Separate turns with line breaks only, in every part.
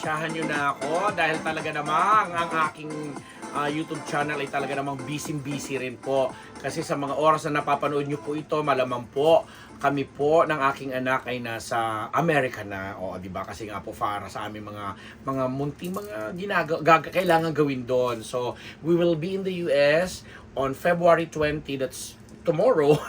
pasensyahan nyo na ako dahil talaga namang ang aking YouTube channel ay talaga namang busy rin po. Kasi sa mga oras na napapanood nyo po ito, malamang po kami po ng aking anak ay nasa Amerika na. O, di ba? Kasi nga po para sa aming mga munting mga kailangan gawin doon. So, we will be in the US on February 20, that's tomorrow,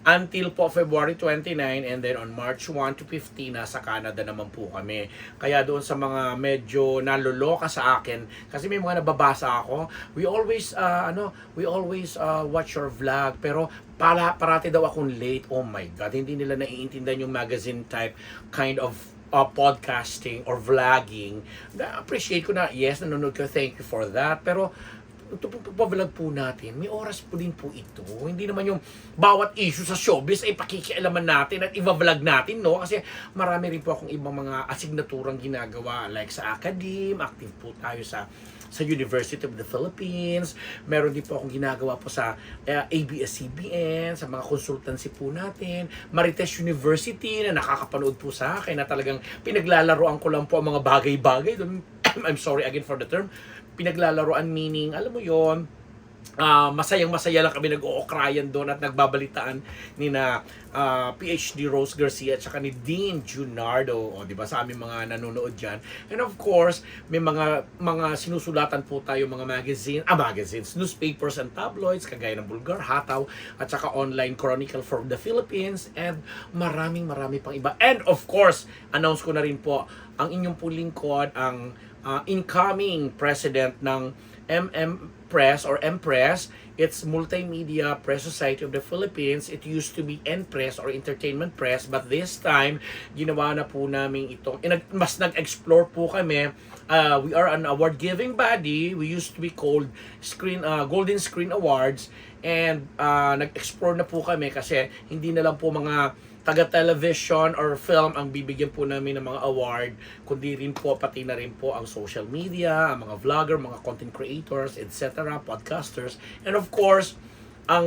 until po February 29, and then on March 1 to 15, nasa Canada naman po kami. Kaya doon sa mga medyo naloloka sa akin, kasi may mga nababasa ako, we always watch your vlog, pero parati daw akong late. Oh my God, hindi nila naiintindihan yung magazine type kind of podcasting or vlogging. Na-appreciate ko na, yes, nanonood ko, thank you for that, pero ito po pagbablog po natin, may oras po din po ito. Hindi naman yung bawat issue sa showbiz ay pakikialaman natin at i-vlog natin, no? Kasi marami rin po akong ibang mga asignaturang ginagawa. Like sa academe, active po tayo sa University of the Philippines. Meron din po akong ginagawa po sa ABS-CBN, sa mga consultancy po natin. Marites University na nakakapanood po sa akin na talagang pinaglalaroan ko lang po ang mga bagay-bagay. I'm sorry again for the term. Pinaglalaroan meaning, alam mo yon, masayang-masaya lang kami nag-ookrayan doon at nagbabalitaan ni na PhD Rose Garcia at saka ni Dean Junardo, o di ba, sa aming mga nanonood diyan. And of course, may mga sinusulatan po tayo mga magazines, newspapers and tabloids kagaya ng Bulgar Hataw at saka Online Chronicle for the Philippines and marami pang iba. And of course, announce ko na rin po ang inyong po lingkod, ang incoming president ng Press or MPress. It's Multimedia Press Society of the Philippines. It used to be NPress or Entertainment Press, but this time ginawa na po namin itong mas nag-explore po kami. We are an award-giving body. We used to be called Golden Screen Awards, and nag-explore na po kami kasi hindi na lang po mga taga-television or film ang bibigyan po namin ng mga award, kundi rin po, pati na rin po ang social media, ang mga vlogger, mga content creators, etc., podcasters, and of course, ang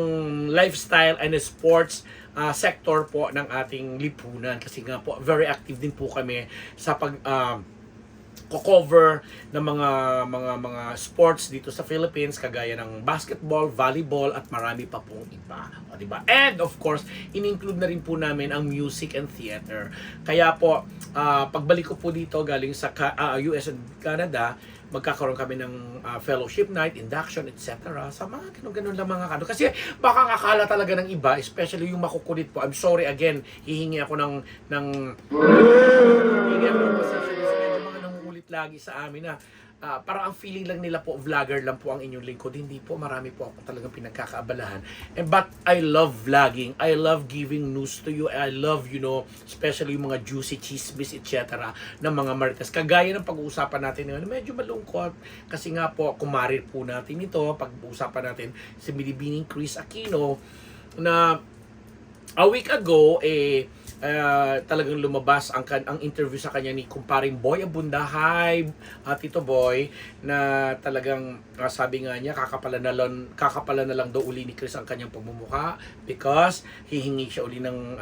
lifestyle and sports sector po ng ating lipunan. Kasi nga po, very active din po kami sa cover ng mga sports dito sa Philippines, kagaya ng basketball, volleyball at marami pa pong iba, o diba? And of course, in-include na rin po namin ang music and theater. Kaya po, pagbalik ko po dito galing sa US and Canada, magkakaroon kami ng fellowship night, induction, etc. Sa mga ganun lang mga kano. Kasi baka akala talaga ng iba, especially yung makukulit po. I'm sorry again, hihingi ako ng pasensya sa mga nangungulit lagi sa amin na parang ang feeling lang nila po, vlogger lang po ang inyong lingkod. Hindi po, marami po ako talagang pinagkakaabalahan. But I love vlogging. I love giving news to you. I love, especially yung mga juicy chismis, etc. ng mga marites. Kagaya ng pag-uusapan natin ngayon, medyo malungkot. Kasi nga po, kumarir po natin ito. Pag-uusapan natin si Binibining Chris Aquino na a week ago, talagang lumabas ang interview sa kanya ni kumparing Boy Abunda. Hi, Tito Boy, na talagang sabi nga niya, kakapalan na lang daw uli ni Chris ang kanyang pagmumukha because hihingi siya uli ng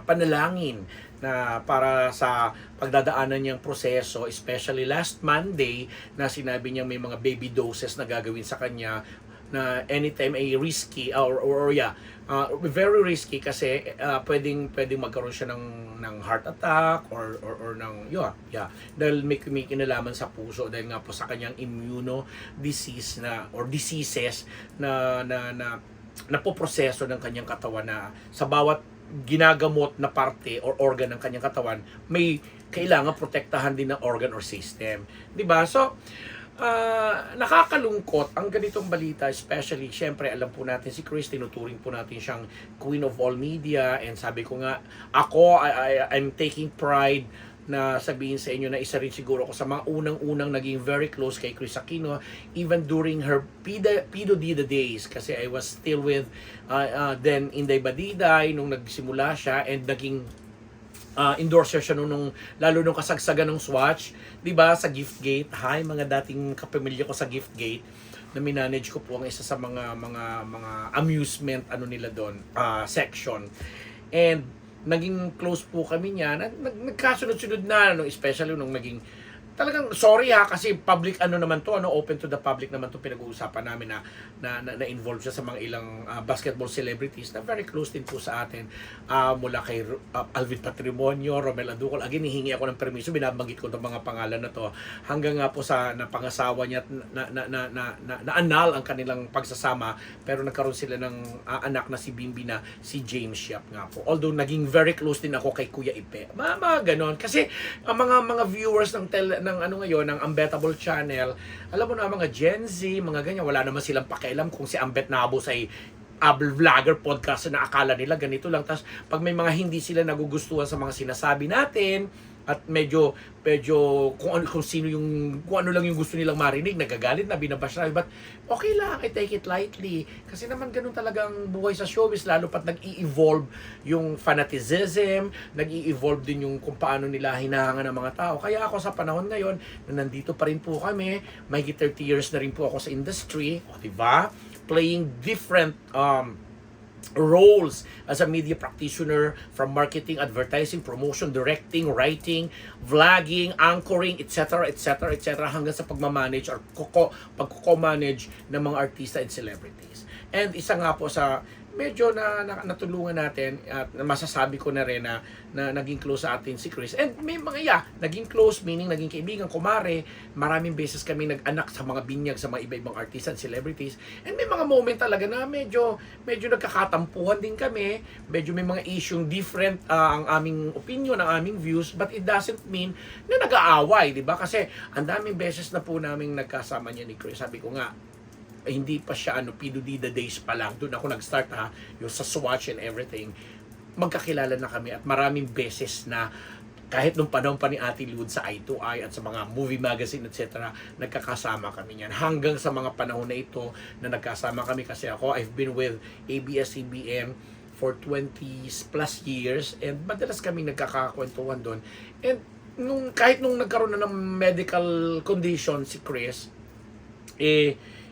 panalangin na para sa pagdadaanan niyang proseso, especially last Monday na sinabi niya may mga baby doses na gagawin sa kanya na anytime ay risky very risky kasi pwedeng magkaroon siya ng heart attack or ng dahil may kinalaman sa puso dahil nga po sa kanyang diseases na napoproseso ng kanyang katawan na sa bawat ginagamot na parte or organ ng kanyang katawan may kailangan protektahan din ng organ or system, di ba? So nakakalungkot ang ganitong balita, especially, syempre, alam po natin si Chris, tinuturing po natin siyang Queen of all media, and sabi ko nga, I'm taking pride na sabihin sa inyo na isa rin siguro ako sa mga unang-unang naging very close kay Chris Aquino, even during her PDD days, kasi I was still with then Inday Badiday nung nagsimula siya, and naging endorser siya lalo nung kasagsagan ng Swatch, 'di ba, sa Giftgate. Hi mga dating kapamilya ko sa Giftgate, na minanage ko po ang isa sa mga amusement nila doon, section. And naging close po kami niya. Nagkasunod-sunod na, especially nung naging talagang sorry ha, kasi public ano naman to, open to the public naman to, pinag-uusapan namin na involved siya sa mga ilang basketball celebrities na very close din po sa atin. Mula kay Alvin Patrimonio, Romel Aducol. Again, hihingi ako ng permiso, binabanggit ko ng mga pangalan na to, hanggang nga po sa napangasawa niya na anal ang kanilang pagsasama, pero nagkaroon sila ng anak na si Bimbi, na si James Yap nga po. Although naging very close din ako kay Kuya Ipe. Mga ganon. Kasi ang mga viewers ng ano ngayon, ng Unbettable Channel, alam mo na, mga Gen Z, mga ganyan, wala naman silang pakialam kung si Ambet Nabos ay vlogger, podcaster na akala nila ganito lang. Tapos pag may mga hindi sila nagugustuhan sa mga sinasabi natin, at medyo kung ano lang yung gusto nilang marinig, nagagalit na, binabash na, but okay lang, I take it lightly, kasi naman ganun talagang buhay sa showbiz, lalo pat nag-i-evolve yung fanaticism, nag-i-evolve din yung kung paano nila hinahangan ng mga tao. Kaya ako sa panahon ngayon na nandito pa rin po kami, may 30 years na rin po ako sa industry, o diba, playing different roles as a media practitioner, from marketing, advertising, promotion, directing, writing, vlogging, anchoring, etc., etc., etc., hanggang sa pagmamanage or pagko-manage ng mga artista and celebrities. And isa nga po sa medyo natulungan natin, at masasabi ko na rin na naging close sa atin si Chris. And may mga naging close, meaning naging kaibigan, kumare. Maraming beses kami nag-anak sa mga binyag sa mga iba-ibang artists and celebrities. And may mga moment talaga na medyo nagkakatampuhan din kami. Medyo may mga isyung different ang aming opinion, ang aming views, but it doesn't mean na nag-aaway, di ba? Kasi ang daming beses na po naming nagkasama niya ni Chris. Sabi ko nga, hindi pa siya PWD days pa lang, doon ako nag-start yung sa Swatch and everything, magkakilala na kami, at maraming beses na kahit nung panahon pa ni Ate Lud sa Eye to Eye at sa mga movie magazine etc., nagkakasama kami niyan, hanggang sa mga panahon na ito na nagkasama kami. Kasi ako, I've been with ABS-CBN for 20 plus years, and madalas kami nagkakakwentuhan doon. And kahit nung nagkaroon na ng medical condition si Chris,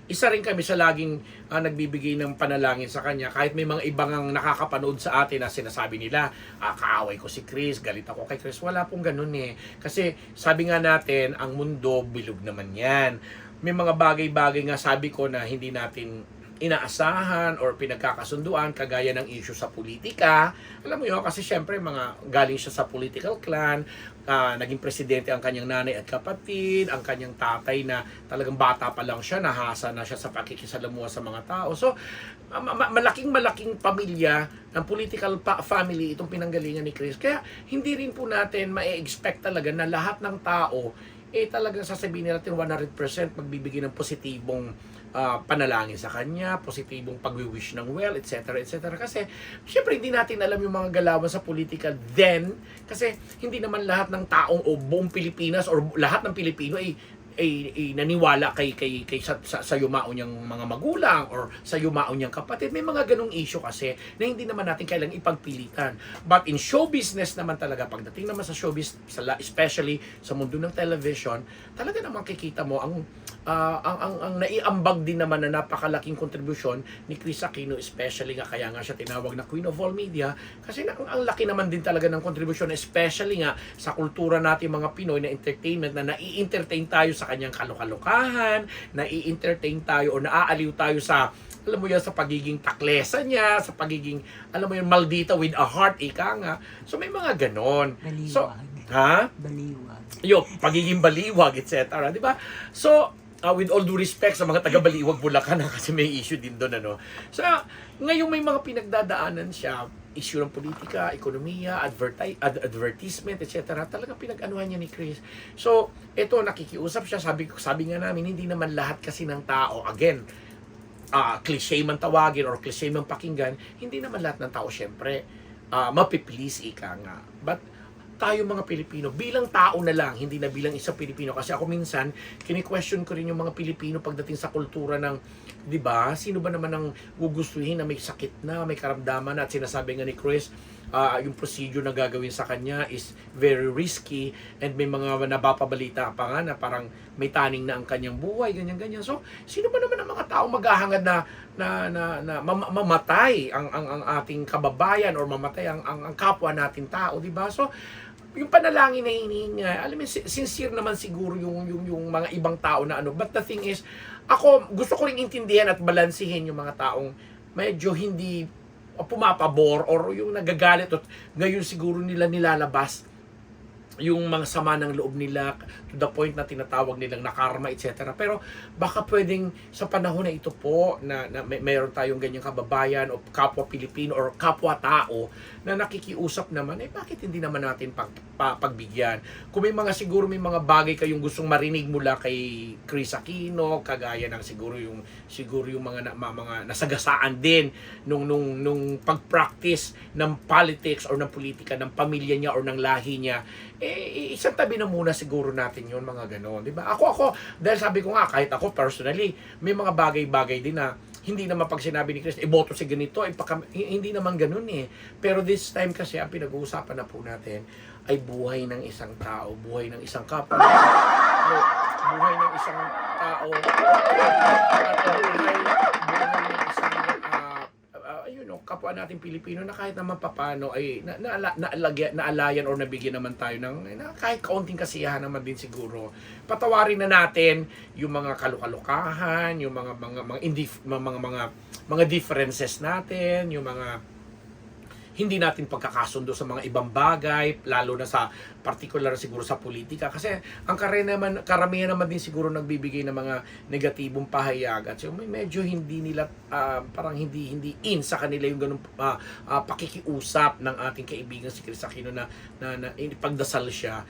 isa rin kami sa laging nagbibigay ng panalangin sa kanya. Kahit may mga ibang nakakapanood sa atin na sinasabi nila, kaaway ko si Chris, galit ako kay Chris. Wala pong ganun Kasi sabi nga natin, ang mundo bilog naman yan. May mga bagay-bagay nga, sabi ko, na hindi natin inaasahan or pinagkakasunduan, kagaya ng issue sa politika. Alam mo yun, kasi syempre galing siya sa political clan, naging presidente ang kanyang nanay at kapatid, ang kanyang tatay na talagang bata pa lang siya, nahasa na siya sa pakikisalamuha sa mga tao. So, malaking pamilya ng political family itong pinanggalingan ni Chris. Kaya hindi rin po natin ma-expect talaga na lahat ng tao talagang sasabihin natin 100% magbibigay ng positibong panalangin sa kanya, positibong pag-wish ng well, etc., etc. Kasi, syempre, hindi natin alam yung mga galawan sa politika then, kasi hindi naman lahat ng taong o buong Pilipinas or lahat ng Pilipino ay naniwala sa yumao niyang mga magulang or sa yumao niyang kapatid. May mga ganong issue kasi na hindi naman natin kailang ipagpilitan. But in show business naman talaga, pagdating naman sa showbiz, especially sa mundo ng television, talaga naman kikita mo ang naiambag din naman na napakalaking kontribusyon ni Chris Aquino, especially nga kaya nga siya tinawag na Queen of All Media, kasi ang laki naman din talaga ng kontribusyon, especially nga sa kultura natin mga Pinoy na entertainment, na nai-entertain tayo sa kanyang kalukalukahan, nai-entertain tayo o naaaliw tayo sa, alam mo yan, sa pagiging taklesa niya, sa pagiging, alam mo yun, maldita with a heart, ika nga. So may mga ganon.
Baliwag.
So,
Baliwag.
Pagiging baliwag, etc. Di ba? So, with all due respect sa mga taga-Baliwag, Bulacan, kasi may issue din doon, So, ngayon may mga pinagdadaanan siya, issue ng politika, ekonomiya, advertisement, etc. Talagang pinag-anuhan niya ni Chris. So, ito, nakikiusap siya. Sabi nga namin, hindi naman lahat kasi ng tao, again, cliche man tawagin or cliche man pakinggan, hindi naman lahat ng tao, syempre, mapiplease, ika nga. But, tayo mga Pilipino, bilang tao na lang, hindi na bilang isang Pilipino. Kasi ako minsan, kini-question ko rin yung mga Pilipino pagdating sa kultura ng, di ba, sino ba naman ang gugustuhin na may sakit na, may karamdaman na, at sinasabi nga ni Chris, yung procedure na gagawin sa kanya is very risky, and may mga nabapabalita pa nga na parang may taning na ang kanyang buhay, ganyan-ganyan. So, sino ba naman ang mga tao maghahangad na mamatay ang ating kababayan or mamatay ang kapwa nating tao, di ba? So, yung panalangin na hinihingi, alam mo, sincere naman siguro yung mga ibang tao na ano. But the thing is, ako, gusto ko ring intindihan at balansihin yung mga taong medyo hindi pumapabor or yung nagagalit at ngayon siguro nila nilalabas yung mga sama ng loob nila to the point na tinatawag nilang nakarma, etc. Pero baka pwedeng sa panahon na ito po na mayroon tayong ganyang kababayan o kapwa Pilipino or kapwa tao na nakikiusap naman, bakit hindi naman natin pagbigyan? Kung may mga siguro may mga bagay kayong gustong marinig mula kay Chris Aquino, kagaya ng siguro yung mga nasagasaan din nung pag-practice ng politics or ng politika ng pamilya niya or ng lahi niya, isang tabi na muna siguro natin yun, mga ganon, di ba? Ako, dahil sabi ko nga, kahit ako personally, may mga bagay-bagay din na hindi naman pag sinabi ni Chris, iboto si ganito, hindi naman ganun eh. Pero this time kasi, ang pinag-uusapan na po natin ay buhay ng isang tao, buhay ng isang kapwa, buhay ng isang tao, at buhay ng isang kapwa natin Pilipino na kahit naman papano ay naalayan or nabigyan naman tayo ng kahit kaunting kasiyahan naman din siguro. Patawarin na natin yung mga kalukalukahan, yung mga differences natin, yung mga hindi natin pagkakasundo sa mga ibang bagay, lalo na sa particular siguro sa politika. Kasi ang karamihan naman din siguro nagbibigay ng mga negatibong pahayag. At so, medyo hindi nila, parang hindi in sa kanila yung ganung pakikiusap ng ating kaibigan si Chris Aquino na pagdasal siya.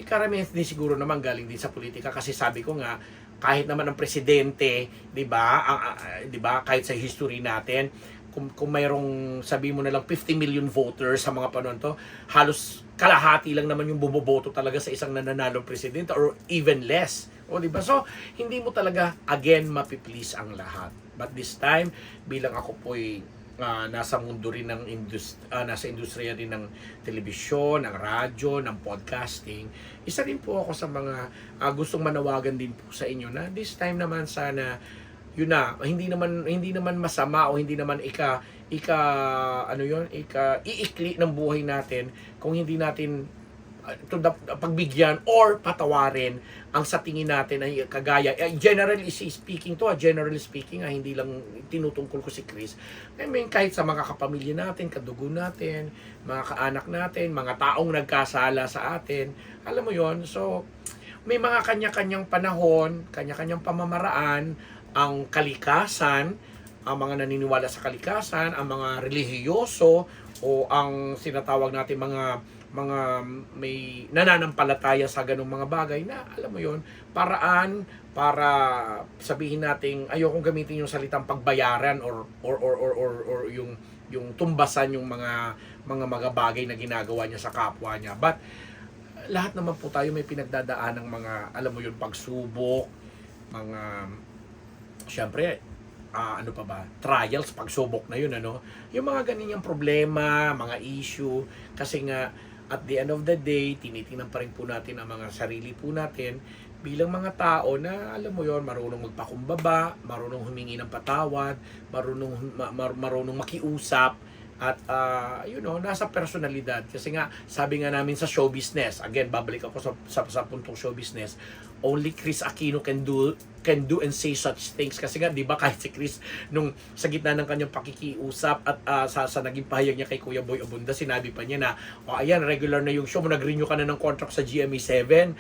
Karamihan din siguro naman galing din sa politika. Kasi sabi ko nga, kahit naman ang presidente, 'di ba? 'Di ba? Kahit sa history natin, kung mayroong sabi mo na lang 50 million voters sa mga panahon to, halos kalahati lang naman yung bumoboto talaga sa isang nananalong presidente or even less. O di ba? So, hindi mo talaga again mapiplease ang lahat. But this time, bilang ako po'y nasa mundo rin ng nasa industriya rin ng telebisyon, ng radyo, ng podcasting, isa rin po ako sa mga gustong manawagan din po sa inyo na this time naman sana yun na, hindi naman masama o hindi naman iikli ng buhay natin kung hindi natin pagbigyan or patawarin ang sa tingin natin ay kagaya, generally speaking, hindi lang tinutungkol ko si Chris. I mean, kahit sa mga kapamilya natin, kadugo natin, mga kaanak natin, mga taong nagkasala sa atin, alam mo yon. So, may mga kanya-kanyang panahon, kanya-kanyang pamamaraan, ang kalikasan, ang mga naniniwala sa kalikasan, ang mga relihiyoso o ang sinatawag natin mga may nananampalataya sa ganung mga bagay na alam mo yon, paraan para sabihin nating ayokong gamitin yung salitang pagbayaran or yung tumbasan yung mga bagay na ginagawa niya sa kapwa niya. But lahat naman po tayo may pinagdadaan ng mga alam mo yun, pagsubok, mga syempre, trials, pagsubok na yun, yung mga ganyan problema, mga issue, kasi nga, at the end of the day, tinitingnan pa rin po natin ang mga sarili po natin bilang mga tao na, alam mo yon, marunong magpakumbaba, marunong humingi ng patawad, marunong makiusap, at nasa personalidad. Kasi nga, sabi nga namin sa show business, again, babalik ako sa puntong show business, only Chris Aquino can do and say such things. Kasi nga, di ba, kahit si Chris, nung sa gitna ng kanyang pakikiusap at sa naging pahayag niya kay Kuya Boy Abunda, sinabi pa niya na, ayan, regular na yung show mo, nag-renew ka na ng contract sa GMA7,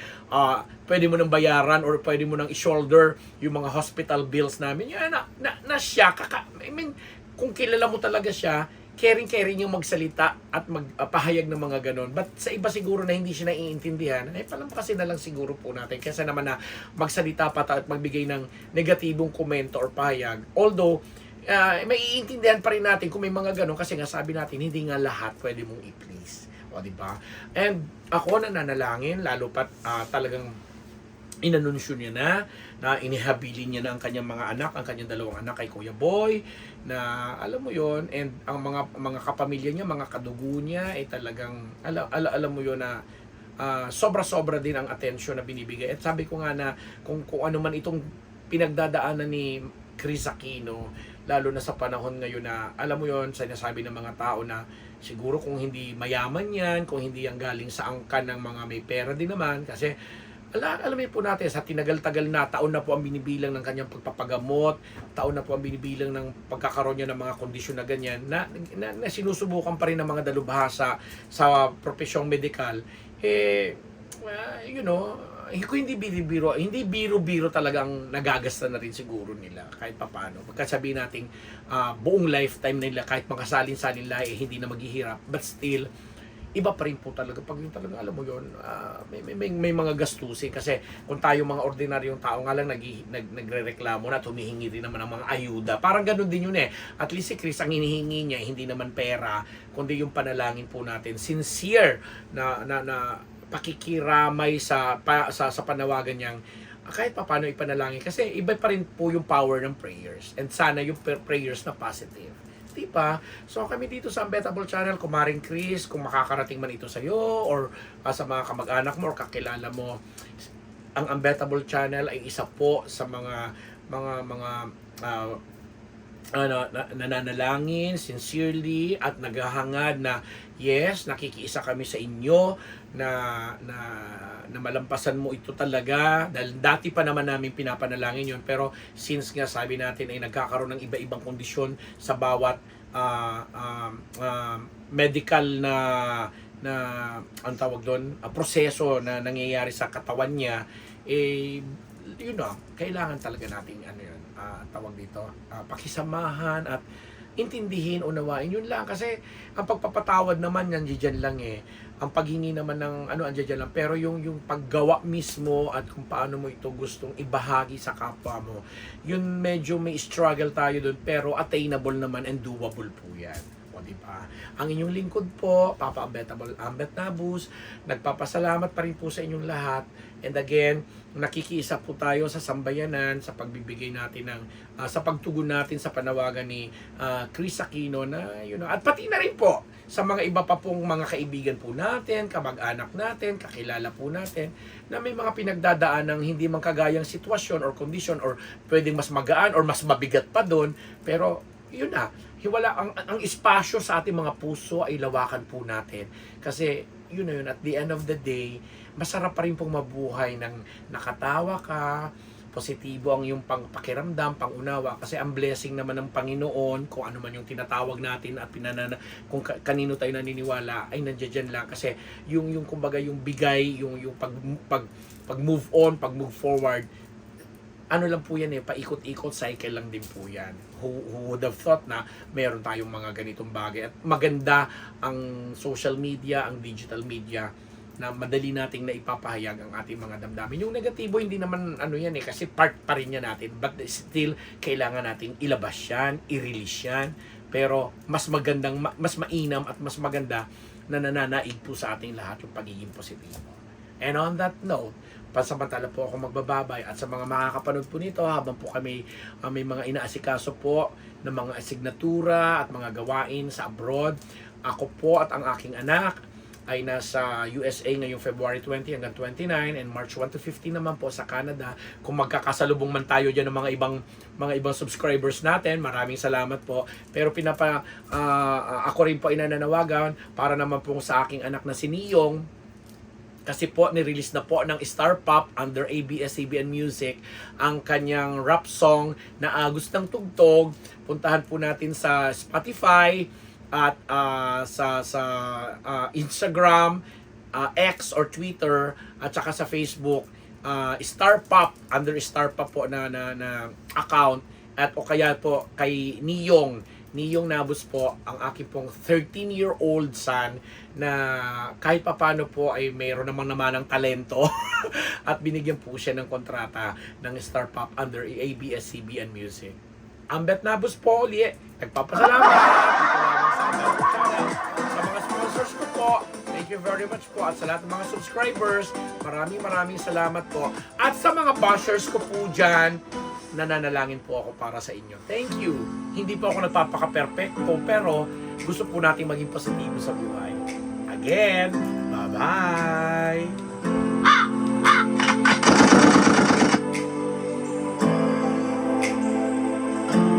pwede mo nang bayaran or pwede mo nang i-shoulder yung mga hospital bills namin. Yan, na siya, I mean, kung kilala mo talaga siya, caring yung magsalita at magpahayag ng mga ganon. But sa iba siguro na hindi siya naiintindihan, palampasin na lang siguro po natin. Kesa naman na magsalita pa at magbigay ng negatibong komento or pahayag. Although, maiintindihan pa rin natin kung may mga ganon kasi nga sabi natin, hindi nga lahat pwede mong i-please. O, diba? And ako nananalangin, lalo pat talagang inanunsyo niya na inihabilin niya na ang kanyang mga anak, ang kanyang dalawang anak kay Kuya Boy, na alam mo yon, and ang mga kapamilya niya, mga kadugo niya ay talagang alam mo yon na sobra-sobra din ang atensyon na binibigay. At sabi ko nga na kung ano man itong pinagdadaanan ni Chris Aquino, lalo na sa panahon ngayon na alam mo yon, sinasabi ng mga tao na siguro kung hindi mayaman yan, kung hindi yan galing sa angkan ng mga may pera din naman, kasi alam po natin, sa tinagal-tagal na, taon na po ang binibilang ng kanyang pagpapagamot, taon na po ang binibilang ng pagkakaroon niya ng mga kondisyon na ganyan, na sinusubukan pa rin ng mga dalubhasa sa profesyong medikal, kung hindi biro-biro talagang nagagasta na rin siguro nila kahit papaano. Pagkasabihin nating buong lifetime nila, kahit makasalin-salin lahi, hindi na maghihirap, but still, iba pa rin po talaga pag yung talaga, alam mo yun, may mga gastusin, kasi kung tayo mga ordinaryong tao nga lang nagrereklamo na, humihingi rin naman ng mga ayuda, parang ganun din yun At least si Chris, ang hinihingi niya hindi naman pera, kundi yung panalangin po natin, sincere na pakikiramay sa panawagan niyang kahit paano ipanalangin, kasi iba pa rin po yung power ng prayers, and sana yung prayers na positive. Diba? So kami dito sa Unbettable Channel, kung Maring Chris, kung makakarating man ito sa iyo or sa mga kamag-anak mo or kakilala mo, ang Unbettable Channel ay isa po sa mga nananalangin sincerely at naghahangad na yes, nakikiisa kami sa inyo na malampasan mo ito talaga, dahil dati pa naman namin pinapanalangin yon, pero since nga sabi natin ay nagkakaroon ng iba-ibang kondisyon sa bawat medical na ang tawag doon, proseso na nangyayari sa katawan niya, kailangan talaga nating tawag dito, pakisamahan at intindihin, unawain. Yun lang, kasi ang pagpapatawad naman yan, diyan lang ang paghingi naman ng andyan lang, pero yung paggawa mismo at kung paano mo ito gustong ibahagi sa kapwa mo, yun medyo may struggle tayo doon, pero attainable naman and doable po yan. O diba? Ang inyong lingkod po, Papa Unbettable Ambet Nabus, nagpapasalamat pa rin po sa inyong lahat. And again, nakikiisa po tayo sa sambayanan, sa pagbibigay natin ng sa pagtugon natin sa panawagan ni Chris Aquino na at pati na rin po sa mga iba pa pong mga kaibigan po natin, kamag-anak natin, kakilala po natin na may mga pinagdadaan ng hindi man kagayang sitwasyon or kondisyon, or pwedeng mas magaan or mas mabigat pa doon, pero hiwala ang espasyo sa ating mga puso ay lawakan po natin, kasi at the end of the day, masarap pa rin pong mabuhay ng nakatawa ka, positibo ang iyong pakiramdam, pangunawa, kasi ang blessing naman ng Panginoon, kung ano man yung tinatawag natin at kung kanino tayo naniniwala, ay nandiyan lang, kasi yung kumbaga yung bigay, yung pag move on, pag move forward, lang po yan paikot-ikot cycle lang din po yan. Who would have thought na meron tayong mga ganitong bagay, at maganda ang social media, ang digital media, na madali nating naipapahayag ang ating mga damdamin. Yung negatibo, hindi naman kasi part pa rin yan natin, but still, kailangan nating ilabas yan, i-release yan, pero mas mainam at mas maganda na nananaig po sa ating lahat yung pagiging positibo. And on that note, pansamantala po ako magbababay, at sa mga makakapanood po nito habang po kami may mga inaasikaso po ng mga asignatura at mga gawain sa abroad, ako po at ang aking anak ay nasa USA ngayong February 20 hanggang 29, and March 1 to 15 naman po sa Canada. Kung magkakasalubong man tayo dyan ng mga ibang subscribers natin, maraming salamat po. Pero ako rin po ay nananawagan para naman po sa aking anak na si Niyong, kasi po nirelease na po ng Star Pop under ABS-CBN Music ang kanyang rap song na Agos ng Tugtog. Puntahan po natin sa Spotify at sa Instagram, X or Twitter, at saka sa Facebook, Star Pop, under Star Pop po na account, at o kaya po kay Niyong Nabus po, ang aking pong 13-year-old son na kahit papano po ay mayroon naman ng talento at binigyan po siya ng kontrata ng Star Pop under ABS-CBN Music. Ambet Nabus po ulit, nagpapasalamat dito lamang sa Unbettable Channel, sa mga sponsors ko po, thank you very much po, at sa lahat ng mga subscribers, maraming salamat po, at sa mga bashers ko po dyan, nananalangin po ako para sa inyo. Thank you. Hindi po ako nagpapaka-perfecto, pero gusto po natin maging positibo sa buhay. Again, bye-bye!